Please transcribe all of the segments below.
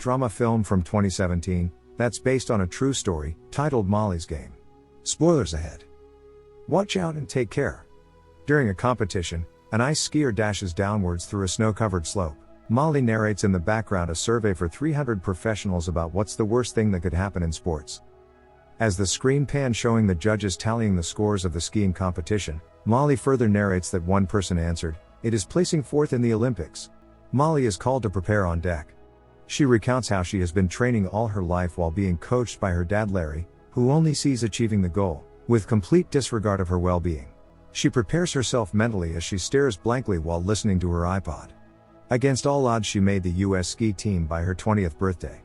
drama film from 2017 that's based on a true story, titled Molly's Game. Spoilers ahead. Watch out and take care. During a competition, an ice skier dashes downwards through a snow-covered slope. Molly narrates in the background a survey for 300 professionals about what's the worst thing that could happen in sports. As the screen pans showing the judges tallying the scores of the skiing competition, Molly further narrates that one person answered, "It is placing fourth in the Olympics." Molly is called to prepare on deck. She recounts how she has been training all her life while being coached by her dad Larry, who only sees achieving the goal, with complete disregard of her well-being. She prepares herself mentally as she stares blankly while listening to her iPod. Against all odds, she made the US ski team by her 20th birthday.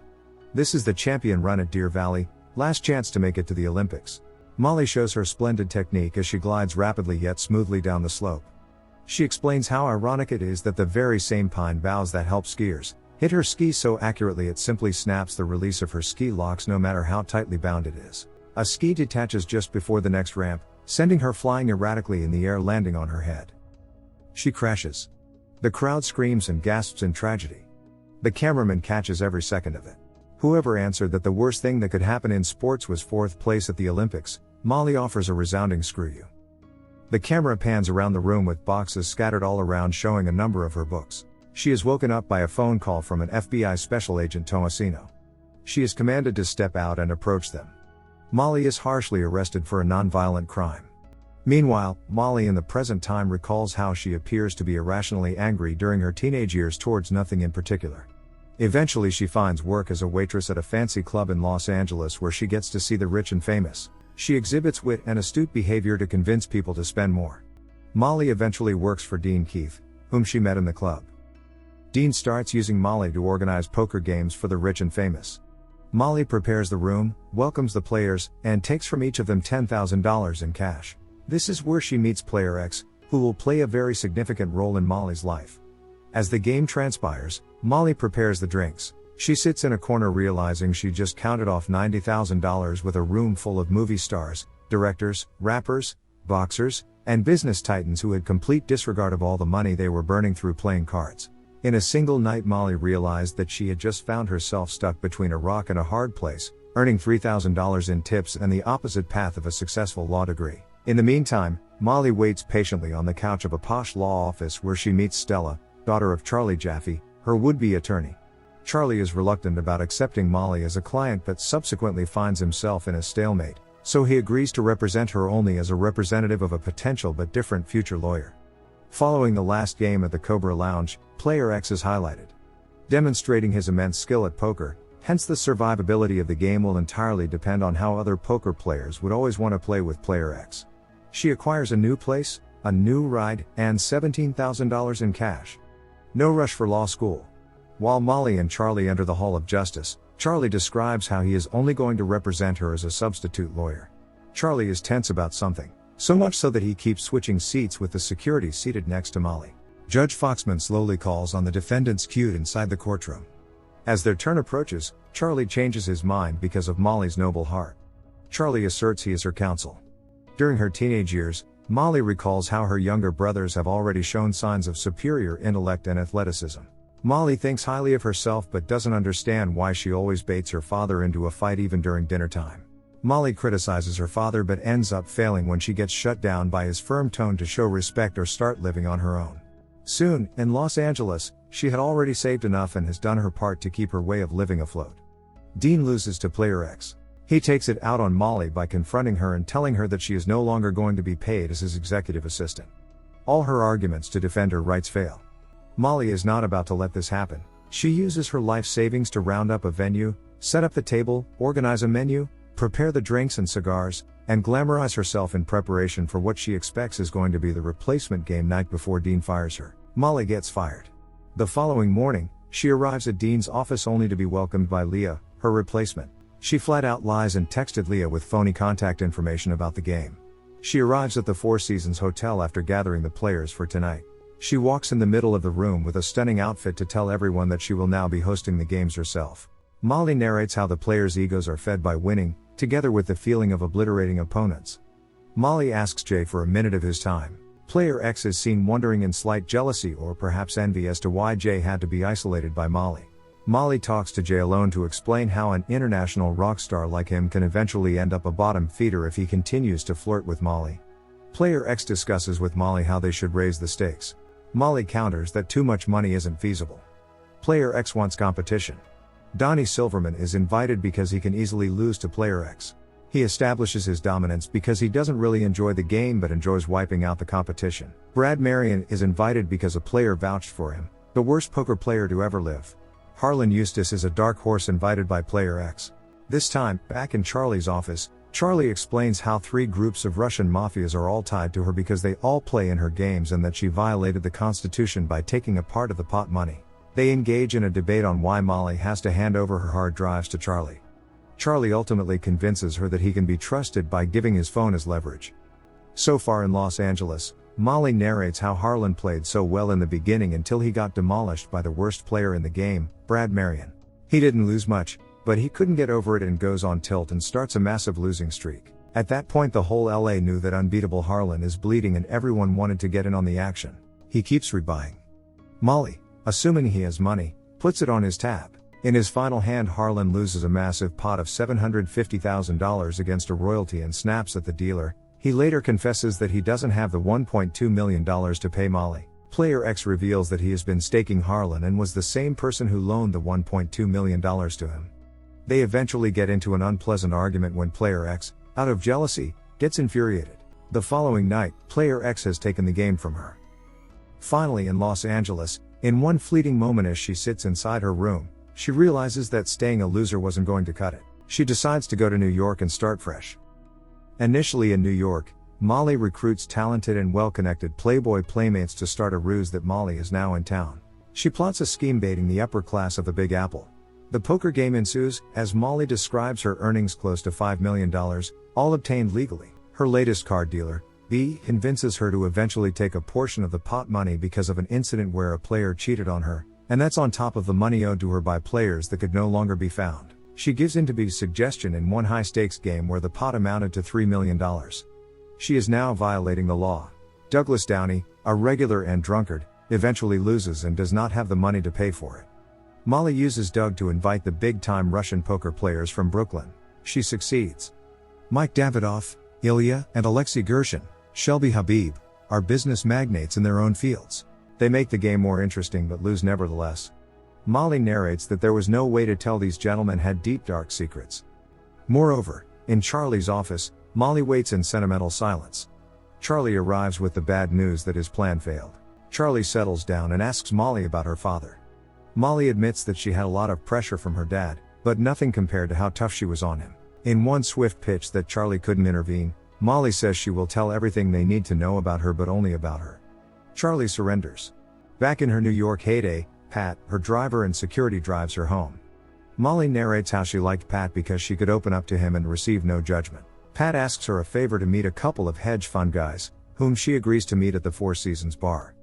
This is the champion run at Deer Valley, last chance to make it to the Olympics. Molly shows her splendid technique as she glides rapidly yet smoothly down the slope. She explains how ironic it is that the very same pine boughs that help skiers hit her skis so accurately it simply snaps the release of her ski locks no matter how tightly bound it is. A ski detaches just before the next ramp, sending her flying erratically in the air, landing on her head. She crashes. The crowd screams and gasps in tragedy. The cameraman catches every second of it. Whoever answered that the worst thing that could happen in sports was fourth place at the Olympics, Molly offers a resounding screw you. The camera pans around the room with boxes scattered all around showing a number of her books. She is woken up by a phone call from an FBI special agent Tomasino. She is commanded to step out and approach them. Molly is harshly arrested for a non-violent crime. Meanwhile, Molly in the present time recalls how she appears to be irrationally angry during her teenage years towards nothing in particular. Eventually she finds work as a waitress at a fancy club in Los Angeles where she gets to see the rich and famous. She exhibits wit and astute behavior to convince people to spend more. Molly eventually works for Dean Keith, whom she met in the club. Dean starts using Molly to organize poker games for the rich and famous. Molly prepares the room, welcomes the players, and takes from each of them $10,000 in cash. This is where she meets Player X, who will play a very significant role in Molly's life. As the game transpires, Molly prepares the drinks. She sits in a corner realizing she just counted off $90,000 with a room full of movie stars, directors, rappers, boxers, and business titans who had complete disregard of all the money they were burning through playing cards. In a single night, Molly realized that she had just found herself stuck between a rock and a hard place, earning $3,000 in tips and the opposite path of a successful law degree. In the meantime, Molly waits patiently on the couch of a posh law office where she meets Stella, daughter of Charlie Jaffe, her would-be attorney. Charlie is reluctant about accepting Molly as a client but subsequently finds himself in a stalemate, so he agrees to represent her only as a representative of a potential but different future lawyer. Following the last game at the Cobra Lounge, Player X is highlighted. Demonstrating his immense skill at poker, hence the survivability of the game will entirely depend on how other poker players would always want to play with Player X. She acquires a new place, a new ride, and $17,000 in cash. No rush for law school. While Molly and Charlie enter the Hall of Justice, Charlie describes how he is only going to represent her as a substitute lawyer. Charlie is tense about something, so much so that he keeps switching seats with the security seated next to Molly. Judge Foxman slowly calls on the defendants queued inside the courtroom. As their turn approaches, Charlie changes his mind because of Molly's noble heart. Charlie asserts he is her counsel. During her teenage years, Molly recalls how her younger brothers have already shown signs of superior intellect and athleticism. Molly thinks highly of herself but doesn't understand why she always baits her father into a fight even during dinner time. Molly criticizes her father but ends up failing when she gets shut down by his firm tone to show respect or start living on her own. Soon, in Los Angeles, she had already saved enough and has done her part to keep her way of living afloat. Dean loses to Player X. He takes it out on Molly by confronting her and telling her that she is no longer going to be paid as his executive assistant. All her arguments to defend her rights fail. Molly is not about to let this happen. She uses her life savings to round up a venue, set up the table, organize a menu, prepare the drinks and cigars, and glamorize herself in preparation for what she expects is going to be the replacement game night before Dean fires her. Molly gets fired. The following morning, she arrives at Dean's office only to be welcomed by Leah, her replacement. She flat out lies and texted Leah with phony contact information about the game. She arrives at the Four Seasons Hotel after gathering the players for tonight. She walks in the middle of the room with a stunning outfit to tell everyone that she will now be hosting the games herself. Molly narrates how the players' egos are fed by winning, together with the feeling of obliterating opponents. Molly asks Jay for a minute of his time. Player X is seen wondering in slight jealousy or perhaps envy as to why Jay had to be isolated by Molly. Molly talks to Jay alone to explain how an international rock star like him can eventually end up a bottom feeder if he continues to flirt with Molly. Player X discusses with Molly how they should raise the stakes. Molly counters that too much money isn't feasible. Player X wants competition. Donnie Silverman is invited because he can easily lose to Player X. He establishes his dominance because he doesn't really enjoy the game but enjoys wiping out the competition. Brad Marion is invited because a player vouched for him, the worst poker player to ever live. Harlan Eustace is a dark horse invited by Player X. This time, back in Charlie's office, Charlie explains how 3 groups of Russian mafias are all tied to her because they all play in her games and that she violated the Constitution by taking a part of the pot money. They engage in a debate on why Molly has to hand over her hard drives to Charlie. Charlie ultimately convinces her that he can be trusted by giving his phone as leverage. So far in Los Angeles, Molly narrates how Harlan played so well in the beginning until he got demolished by the worst player in the game, Brad Marion. He didn't lose much, but he couldn't get over it and goes on tilt and starts a massive losing streak. At that point the whole LA knew that unbeatable Harlan is bleeding and everyone wanted to get in on the action. He keeps rebuying. Molly, assuming he has money, puts it on his tab. In his final hand Harlan loses a massive pot of $750,000 against a royalty and snaps at the dealer. He later confesses that he doesn't have the $1.2 million to pay Molly. Player X reveals that he has been staking Harlan and was the same person who loaned the $1.2 million to him. They eventually get into an unpleasant argument when Player X, out of jealousy, gets infuriated. The following night, Player X has taken the game from her. Finally in Los Angeles, in one fleeting moment as she sits inside her room, she realizes that staying a loser wasn't going to cut it. She decides to go to New York and start fresh. Initially in New York, Molly recruits talented and well-connected Playboy playmates to start a ruse that Molly is now in town. She plots a scheme baiting the upper class of the Big Apple. The poker game ensues, as Molly describes her earnings close to $5 million, all obtained legally. Her latest card dealer, B, convinces her to eventually take a portion of the pot money because of an incident where a player cheated on her, and that's on top of the money owed to her by players that could no longer be found. She gives in to B's suggestion in one high-stakes game where the pot amounted to $3 million. She is now violating the law. Douglas Downey, a regular and drunkard, eventually loses and does not have the money to pay for it. Molly uses Doug to invite the big-time Russian poker players from Brooklyn. She succeeds. Mike Davidoff, Ilya, and Alexei Gershon, Shelby Habib, are business magnates in their own fields. They make the game more interesting but lose nevertheless. Molly narrates that there was no way to tell these gentlemen had deep dark secrets. Moreover, in Charlie's office, Molly waits in sentimental silence. Charlie arrives with the bad news that his plan failed. Charlie settles down and asks Molly about her father. Molly admits that she had a lot of pressure from her dad, but nothing compared to how tough she was on him. In one swift pitch that Charlie couldn't intervene, Molly says she will tell everything they need to know about her but only about her. Charlie surrenders. Back in her New York heyday, Pat, her driver and security, drives her home. Molly narrates how she liked Pat because she could open up to him and receive no judgment. Pat asks her a favor to meet a couple of hedge fund guys, whom she agrees to meet at the Four Seasons bar.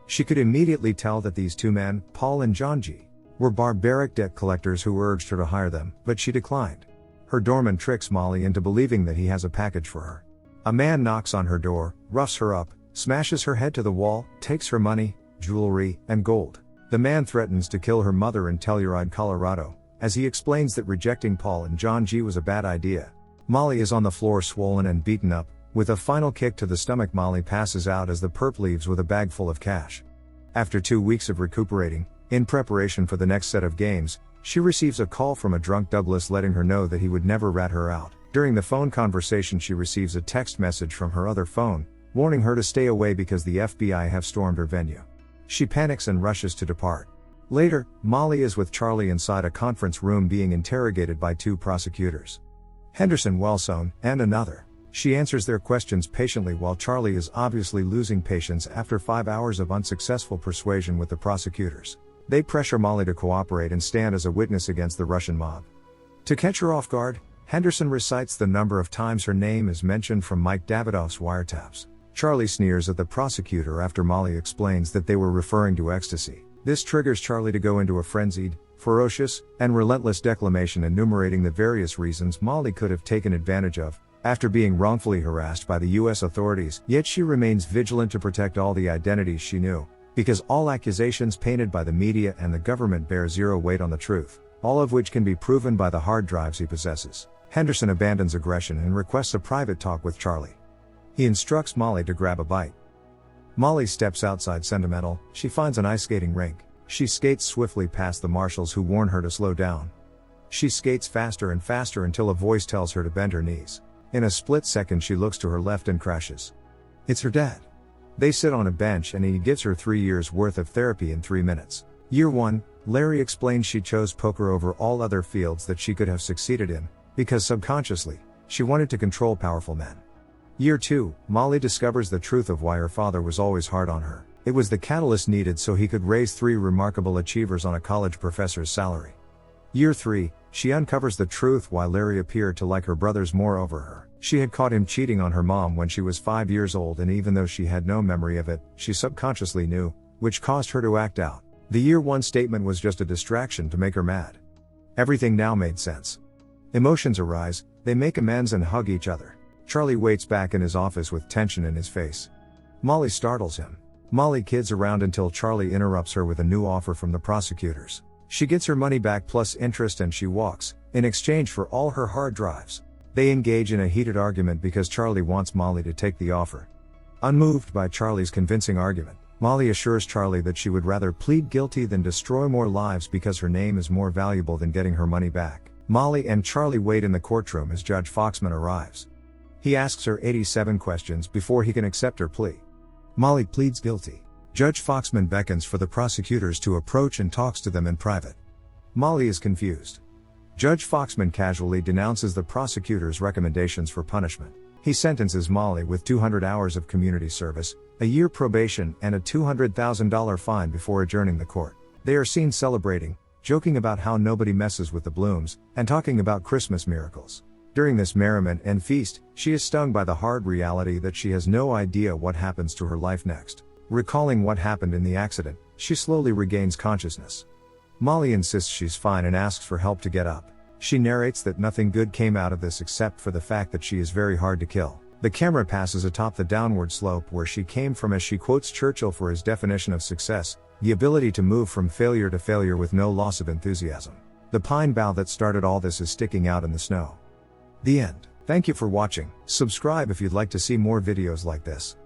She could immediately tell that these two men, Paul and John G., were barbaric debt collectors who urged her to hire them, but she declined. Her doorman tricks Molly into believing that he has a package for her. A man knocks on her door, roughs her up, smashes her head to the wall, takes her money, jewelry, and gold. The man threatens to kill her mother in Telluride, Colorado, as he explains that rejecting Paul and John G. was a bad idea. Molly is on the floor swollen and beaten up. With a final kick to the stomach, Molly passes out as the perp leaves with a bag full of cash. After 2 weeks of recuperating, in preparation for the next set of games, she receives a call from a drunk Douglas letting her know that he would never rat her out. During the phone conversation she receives a text message from her other phone, warning her to stay away because the FBI have stormed her venue. She panics and rushes to depart. Later, Molly is with Charlie inside a conference room being interrogated by 2 prosecutors. Henderson Wellsone, and another. She answers their questions patiently while Charlie is obviously losing patience after 5 hours of unsuccessful persuasion with the prosecutors. They pressure Molly to cooperate and stand as a witness against the Russian mob. To catch her off guard, Henderson recites the number of times her name is mentioned from Mike Davidoff's wiretaps. Charlie sneers at the prosecutor after Molly explains that they were referring to ecstasy. This triggers Charlie to go into a frenzied, ferocious, and relentless declamation enumerating the various reasons Molly could have taken advantage of, after being wrongfully harassed by the U.S. authorities, yet she remains vigilant to protect all the identities she knew. Because all accusations painted by the media and the government bear zero weight on the truth, all of which can be proven by the hard drives he possesses. Henderson abandons aggression and requests a private talk with Charlie. He instructs Molly to grab a bite. Molly steps outside sentimental. She finds an ice skating rink. She skates swiftly past the marshals who warn her to slow down. She skates faster and faster until a voice tells her to bend her knees. In a split second she looks to her left and crashes. It's her dad. They sit on a bench and he gives her 3 years worth of therapy in 3 minutes. Year 1, Larry explains she chose poker over all other fields that she could have succeeded in, because subconsciously, she wanted to control powerful men. Year 2, Molly discovers the truth of why her father was always hard on her. It was the catalyst needed so he could raise 3 remarkable achievers on a college professor's salary. Year 3, she uncovers the truth why Larry appeared to like her brothers more over her. She had caught him cheating on her mom when she was 5 years old, and even though she had no memory of it, she subconsciously knew, which caused her to act out. The Year 1 statement was just a distraction to make her mad. Everything now made sense. Emotions arise, they make amends and hug each other. Charlie waits back in his office with tension in his face. Molly startles him. Molly kids around until Charlie interrupts her with a new offer from the prosecutors. She gets her money back plus interest and she walks, in exchange for all her hard drives. They engage in a heated argument because Charlie wants Molly to take the offer. Unmoved by Charlie's convincing argument, Molly assures Charlie that she would rather plead guilty than destroy more lives because her name is more valuable than getting her money back. Molly and Charlie wait in the courtroom as Judge Foxman arrives. He asks her 87 questions before he can accept her plea. Molly pleads guilty. Judge Foxman beckons for the prosecutors to approach and talks to them in private. Molly is confused. Judge Foxman casually denounces the prosecutor's recommendations for punishment. He sentences Molly with 200 hours of community service, a year probation, and a $200,000 fine before adjourning the court. They are seen celebrating, joking about how nobody messes with the Blooms, and talking about Christmas miracles. During this merriment and feast, she is stung by the hard reality that she has no idea what happens to her life next. Recalling what happened in the accident, she slowly regains consciousness. Molly insists she's fine and asks for help to get up. She narrates that nothing good came out of this except for the fact that she is very hard to kill. The camera passes atop the downward slope where she came from as she quotes Churchill for his definition of success, the ability to move from failure to failure with no loss of enthusiasm. The pine bough that started all this is sticking out in the snow. The end. Thank you for watching. Subscribe if you'd like to see more videos like this.